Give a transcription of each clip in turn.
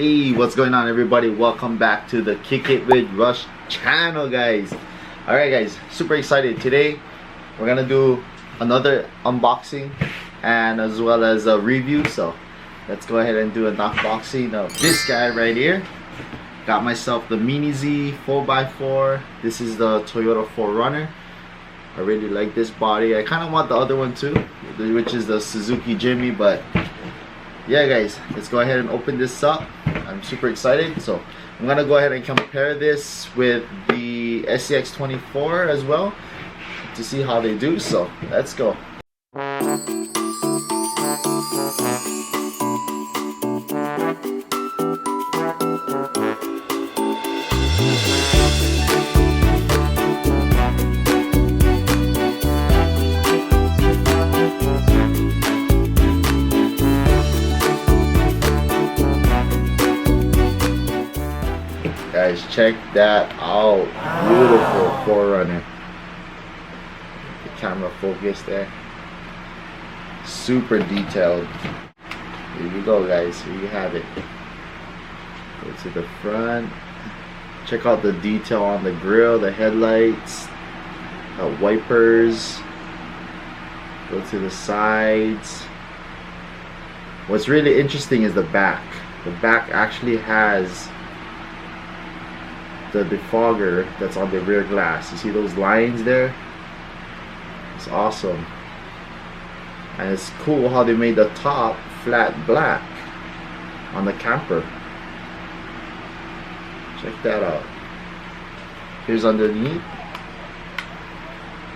Hey, what's going on, everybody? Welcome back to the Kick It with Russ channel, guys. Alright guys, super excited. Today we're gonna do another unboxing and as well as a review. So let's go ahead and do an unboxing of this guy right here. Got myself the Mini Z 4x4. This is the Toyota 4runner. I really like this body. I kind of want the other one too, which is the Suzuki Jimmy, but yeah guys, let's go ahead and open this up. I'm super excited. So I'm gonna go ahead and compare this with the SCX24 as well to see how they do. So let's go. Guys, check that out. Beautiful 4runner. The camera focus there. Super detailed. Here you go, guys. Here you have it. Go to the front. Check out the detail on the grill, the headlights, the wipers. Go to the sides. What's really interesting is the back. The back actually has the defogger that's on the rear glass. You see those lines there? It's awesome. And it's cool how they made the top flat black on the camper. Check that out. Here's underneath.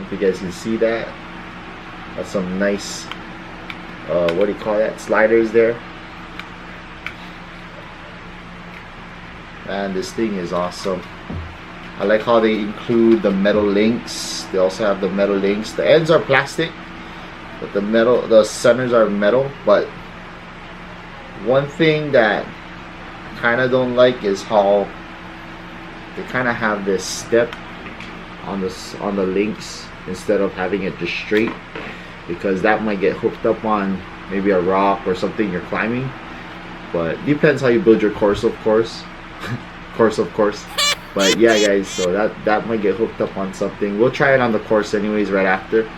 If you guys can see that. That's some nice what do you call that? Sliders there. And this thing is awesome. I like how they include the metal links. They also have the metal links. The ends are plastic, but the centers are metal. But one thing that I kind of don't like is how they kind of have this step on the links instead of having it just straight, because that might get hooked up on maybe a rock or something you're climbing. But depends how you build your course, of course. Of course. But yeah guys, so that might get hooked up on something. We'll try it on the course anyways right after,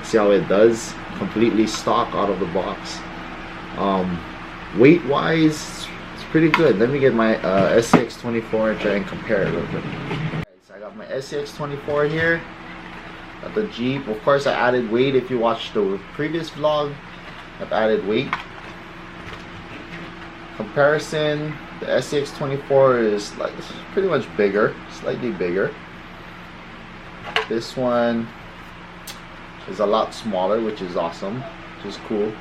see how it does. Completely stock out of the box. Weight wise, it's pretty good. Let me get my SCX24 and try and compare it real quick. So I got my SCX24 here. Got the Jeep. Of course I added weight. If you watched the previous vlog, I've added weight. Comparison, the SCX24 is like pretty much bigger, slightly bigger. This one is a lot smaller, which is awesome, which is cool. You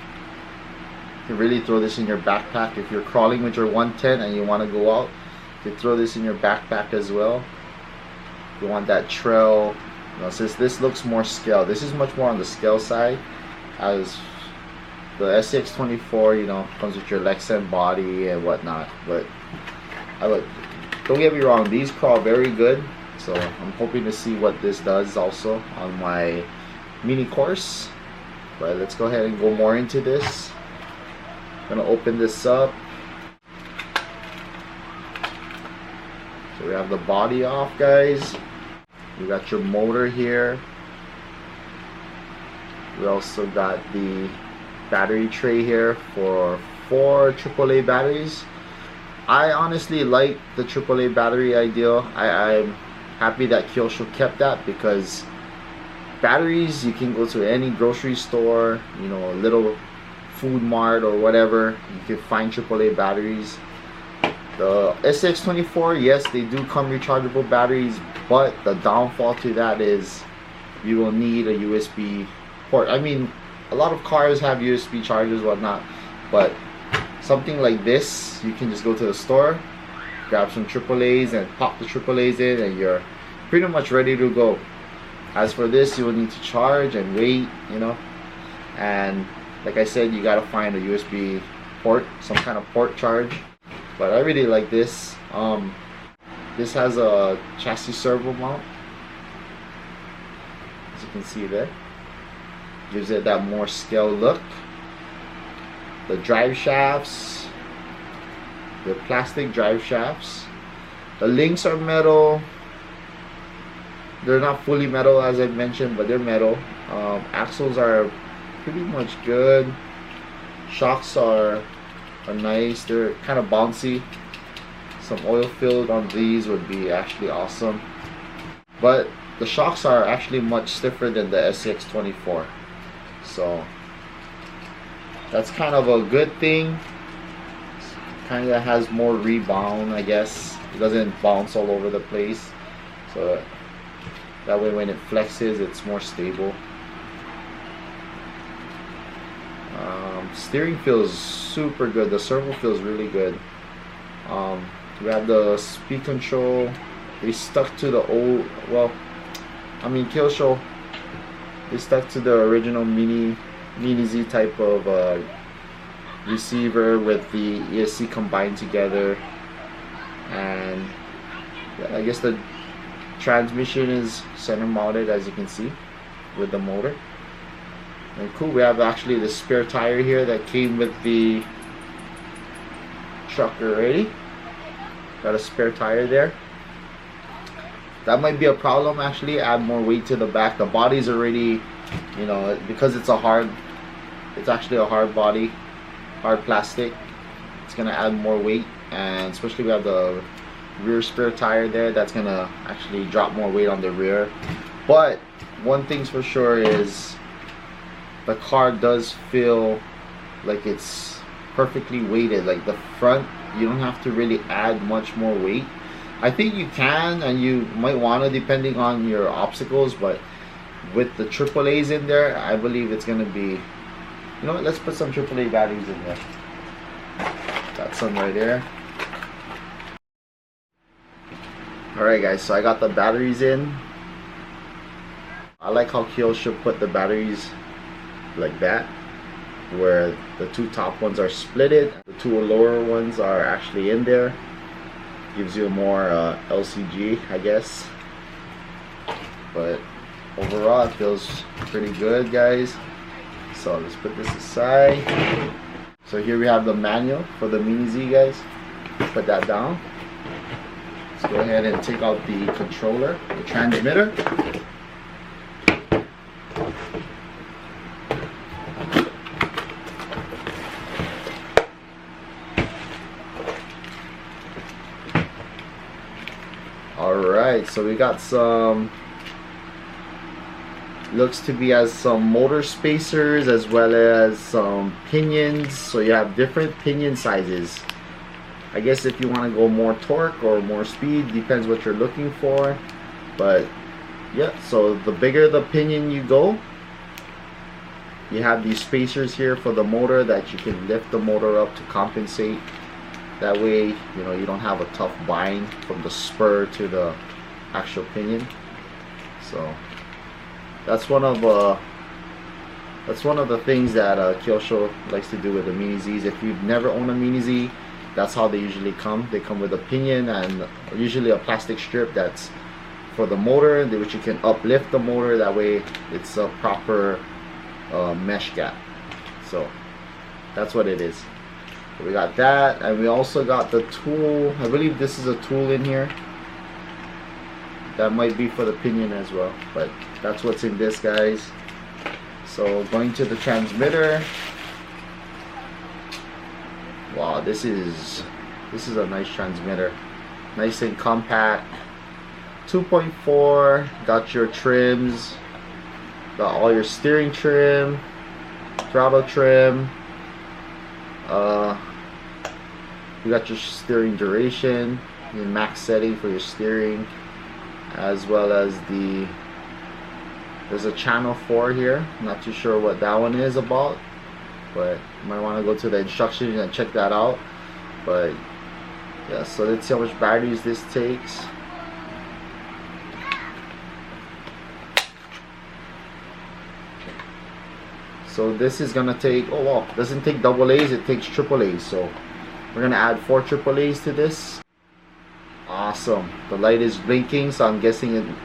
can really throw this in your backpack if you're crawling with your 110 and you want to go out. You can throw this in your backpack as well. If you want that trail, you know, since this looks more scale, this is much more on the scale side, as the SCX24, you know, comes with your Lexan body and whatnot. But don't get me wrong, these crawl very good. So I'm hoping to see what this does also on my mini course. But let's go ahead and go more into this. I'm gonna open this up. So we have the body off, guys. You got your motor here. We also got the battery tray here for 4 AAA batteries. I honestly like the AAA battery idea. I'm happy that Kyosho kept that, because batteries, you can go to any grocery store, you know, a little food mart or whatever, you can find AAA batteries. The SCX24, yes, they do come rechargeable batteries, but the downfall to that is you will need a USB port. I mean, a lot of cars have USB chargers, whatnot, but something like this, you can just go to the store, grab some AAAs and pop the AAAs in, and you're pretty much ready to go. As for this, you will need to charge and wait, you know, and like I said, you gotta find a USB port, some kind of port charge. But I really like this. This has a chassis servo mount, as you can see there. Gives it that more scale look. The drive shafts They're plastic drive shafts. The links are metal. They're not fully metal as I mentioned, but they're metal. Axles are pretty much good. Shocks are nice. They're kind of bouncy. Some oil filled on these would be actually awesome. But the shocks are actually much stiffer than the SCX24. So that's kind of a good thing. Kind of has more rebound, I guess. It doesn't bounce all over the place. So that way when it flexes, it's more stable. Steering feels super good. The servo feels really good. We have the speed control. They stuck to the old, well, I mean Kyosho. They stuck to the original Mini Z type of receiver with the ESC combined together, and yeah, I guess the transmission is center mounted, as you can see, with the motor. And cool, we have actually the spare tire here that came with the truck already. Got a spare tire there. That might be a problem actually. Add more weight to the back. The body's already, you know, because it's actually a hard body, hard plastic. It's gonna add more weight, and especially we have the rear spare tire there. That's gonna actually drop more weight on the rear. But one thing's for sure is the car does feel like it's perfectly weighted. Like the front, you don't have to really add much more weight. I think you can, and you might want to, depending on your obstacles, but with the AAA's in there, I believe it's gonna be, you know what, let's put some AAA batteries in there. Got some right there. Alright guys, so I got the batteries in. I like how Kyosho put the batteries like that, where the two top ones are splitted, the two lower ones are actually in there. Gives you a more LCG, I guess. But overall it feels pretty good, guys. So let's put this aside. So here we have the manual for the Mini Z, guys. Put that down. Let's go ahead and take out the controller, the transmitter. Alright, so we got some, looks to be as some motor spacers as well as some pinions. So you have different pinion sizes. I guess if you want to go more torque or more speed, depends what you're looking for. But yeah, so the bigger the pinion you go, you have these spacers here for the motor that you can lift the motor up to compensate. That way, you know, you don't have a tough bind from the spur to the actual pinion. So that's one of the things that Kyosho likes to do with the Mini Zs. If you've never owned a Mini Z, that's how they usually come. They come with a pinion and usually a plastic strip that's for the motor, which you can uplift the motor. That way, it's a proper mesh gap. So that's what it is. We got that, and we also got the tool. I believe this is a tool in here. That might be for the pinion as well, but that's what's in this, guys. So going to the transmitter. Wow, this is a nice transmitter. Nice and compact. 2.4. Got your trims. Got all your steering trim, throttle trim. You got your steering duration, your max setting for your steering, as well as there's a channel 4 here. I'm not too sure what that one is about, but you might want to go to the instructions and check that out. But yeah, so let's see how much batteries this takes. So this is gonna take, oh wow, it doesn't take AA's, it takes AAA's. So we're gonna add 4 AAA's to this. Awesome. The light is blinking, so I'm guessing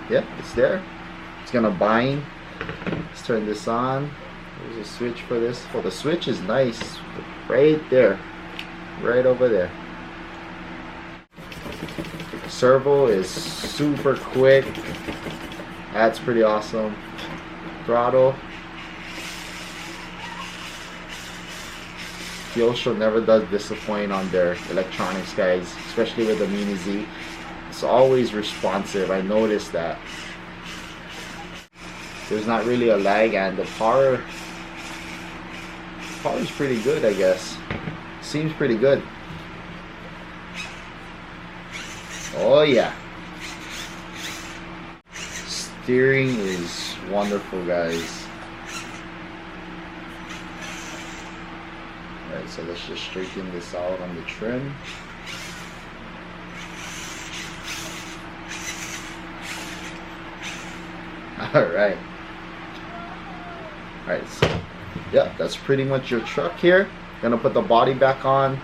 it's there. It's gonna bind. Let's turn this on. There's a switch for this. Oh, the switch is nice, right there. right over there. Servo is super quick. That's pretty awesome. Throttle. Kyosho never does disappoint on their electronics, guys, especially with the Mini Z. It's always responsive. I noticed that. There's not really a lag, and the power is pretty good, I guess. Seems pretty good. Oh yeah. Steering is wonderful, guys. Alright, so let's just straighten this out on the trim. Alright. Alright, so yeah, that's pretty much your truck here. Gonna put the body back on.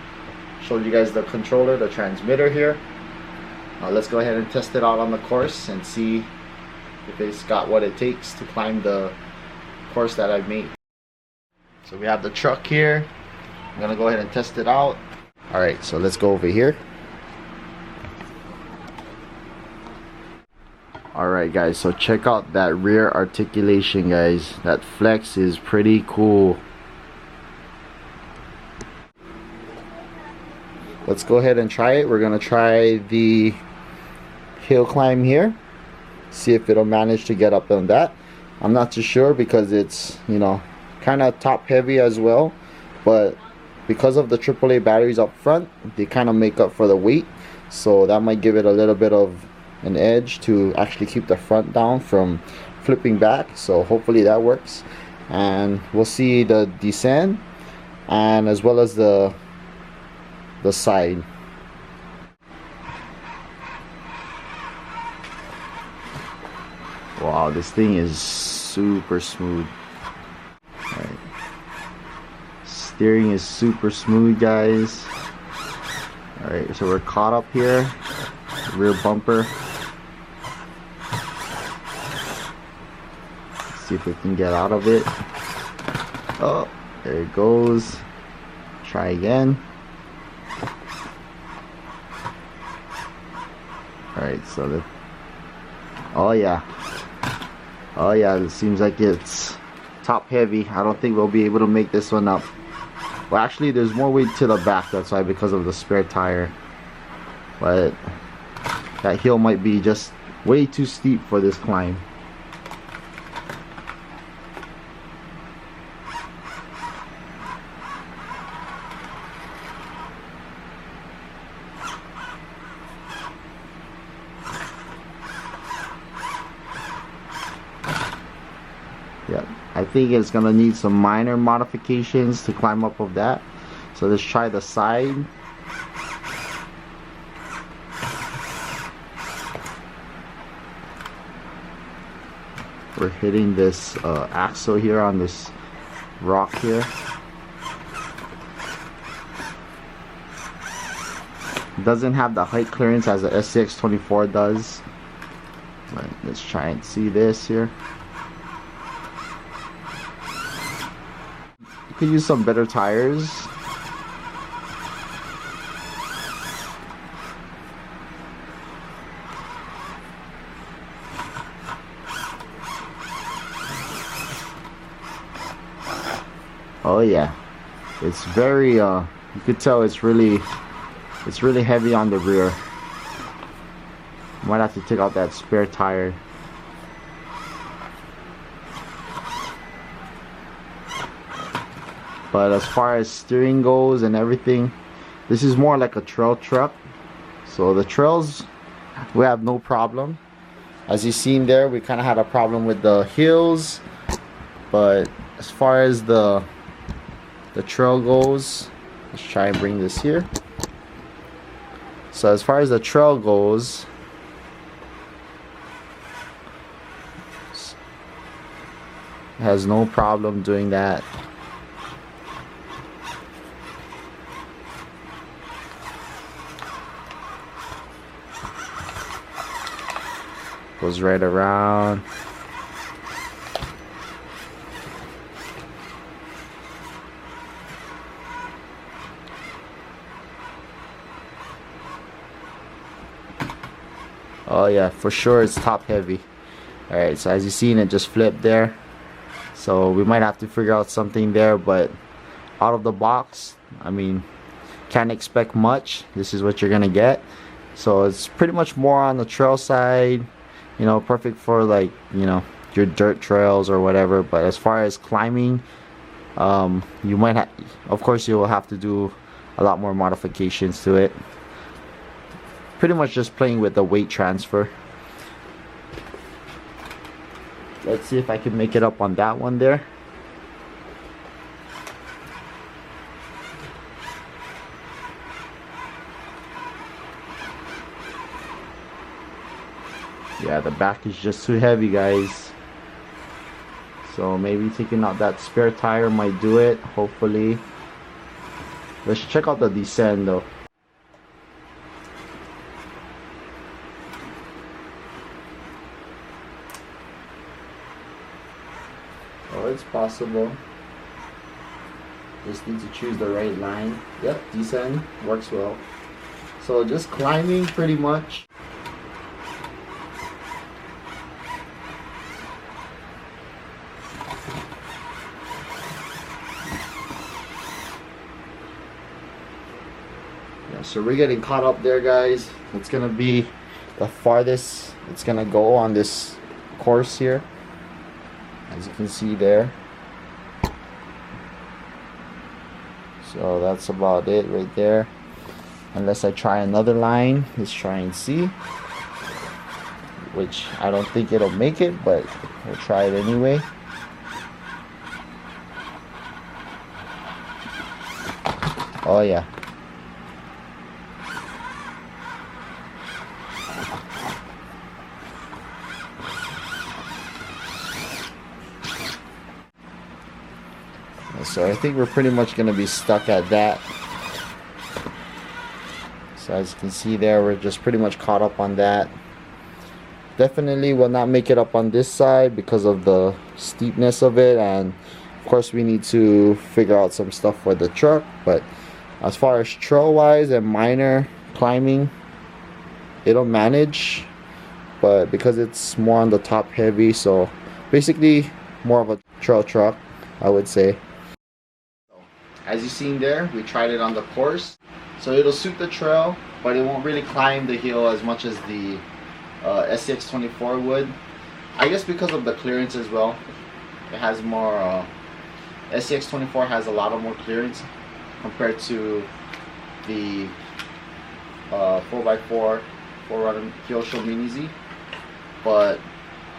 Showed you guys the controller, the transmitter here. Let's go ahead and test it out on the course and see if it's got what it takes to climb the course that I've made. So we have the truck here. I'm gonna go ahead and test it out. Alright, so let's go over here. Alright guys, so check out that rear articulation, guys. That flex is pretty cool. Let's go ahead and try it. We're gonna try the hill climb here, see if it'll manage to get up on that. I'm not too sure because it's, you know, kind of top heavy as well, but because of the AAA batteries up front, they kind of make up for the weight, so that might give it a little bit of an edge to actually keep the front down from flipping back. So hopefully that works, and we'll see the descent and as well as the side. Wow, this thing is super smooth. Right. Steering is super smooth, guys. Alright, so we're caught up here. Rear bumper. Let's see if we can get out of it. Oh, there it goes. Try again. Alright, so the... Oh yeah. Oh yeah, it seems like it's top heavy. I don't think we'll be able to make this one up. Well, actually there's more weight to the back, that's why, because of the spare tire. But that hill might be just way too steep for this climb. Yeah, I think it's gonna need some minor modifications to climb up of that. So let's try the side. We're hitting this axle here on this rock here. It doesn't have the height clearance as the SCX24 does. But let's try and see this here. You could use some better tires. Oh yeah, it's very you could tell it's really heavy on the rear. Might have to take out that spare tire. But as far as steering goes and everything, this is more like a trail truck. So the trails, we have no problem. As you've seen there, we kind of had a problem with the hills. But as far as the trail goes, let's try and bring this here. So as far as the trail goes, it has no problem doing that. Goes right around. Oh yeah, for sure it's top heavy. Alright, so as you seen, it just flipped there. So we might have to figure out something there, but out of the box, I mean, can't expect much. This is what you're gonna get. So it's pretty much more on the trail side, you know, perfect for like, you know, your dirt trails or whatever. But as far as climbing, you might have, of course you will have to do a lot more modifications to it. Pretty much just playing with the weight transfer. Let's see if I can make it up on that one there. Yeah, the back is just too heavy, guys. So maybe taking out that spare tire might do it, hopefully. Let's check out the descent though. Oh, it's possible. Just need to choose the right line. Yep, descent works well. So just climbing pretty much. Yeah, so we're getting caught up there, guys. It's gonna be the farthest it's gonna go on this course here, as you can see there. So that's about it right there, unless I try another line. Let's try and see, which I don't think it'll make it, but we'll try it anyway. Oh yeah. So I think we're pretty much going to be stuck at that. So as you can see there, we're just pretty much caught up on that. Definitely will not make it up on this side because of the steepness of it, and of course we need to figure out some stuff for the truck. But as far as trail wise and minor climbing, it'll manage, but because it's more on the top heavy, so basically more of a trail truck, I would say. As you seen there, we tried it on the course, so it'll suit the trail, but it won't really climb the hill as much as the SCX24 would. I guess because of the clearance as well. It has more, SCX24 has a lot of more clearance compared to the 4x4 4runner Kyosho Mini Z. But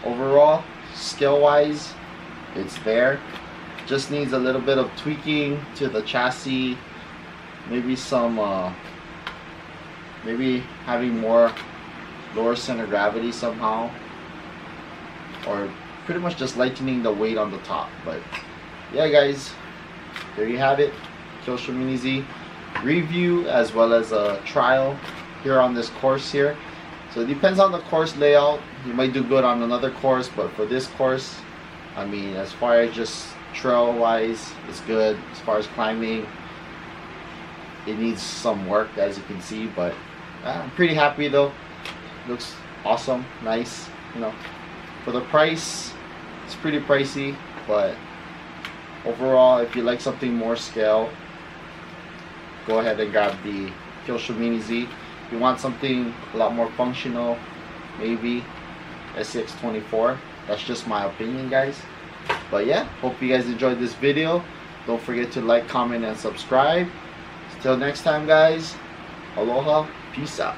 overall, scale wise, it's there. Just needs a little bit of tweaking to the chassis, maybe some maybe having more lower center of gravity somehow, or pretty much just lightening the weight on the top. But yeah, guys, there you have it, Kyosho Mini Z review as well as a trial here on this course here. So it depends on the course layout. You might do good on another course, but for this course, I mean, as far as just trail wise, it's good. As far as climbing, it needs some work, as you can see, but I'm pretty happy though. Looks awesome, nice, you know. For the price, it's pretty pricey, but overall, if you like something more scale, go ahead and grab the Kyosho Mini Z. If you want something a lot more functional, maybe SCX24. That's just my opinion, guys. But yeah, hope you guys enjoyed this video. Don't forget to like, comment, and subscribe. Till next time, guys. Aloha. Peace out.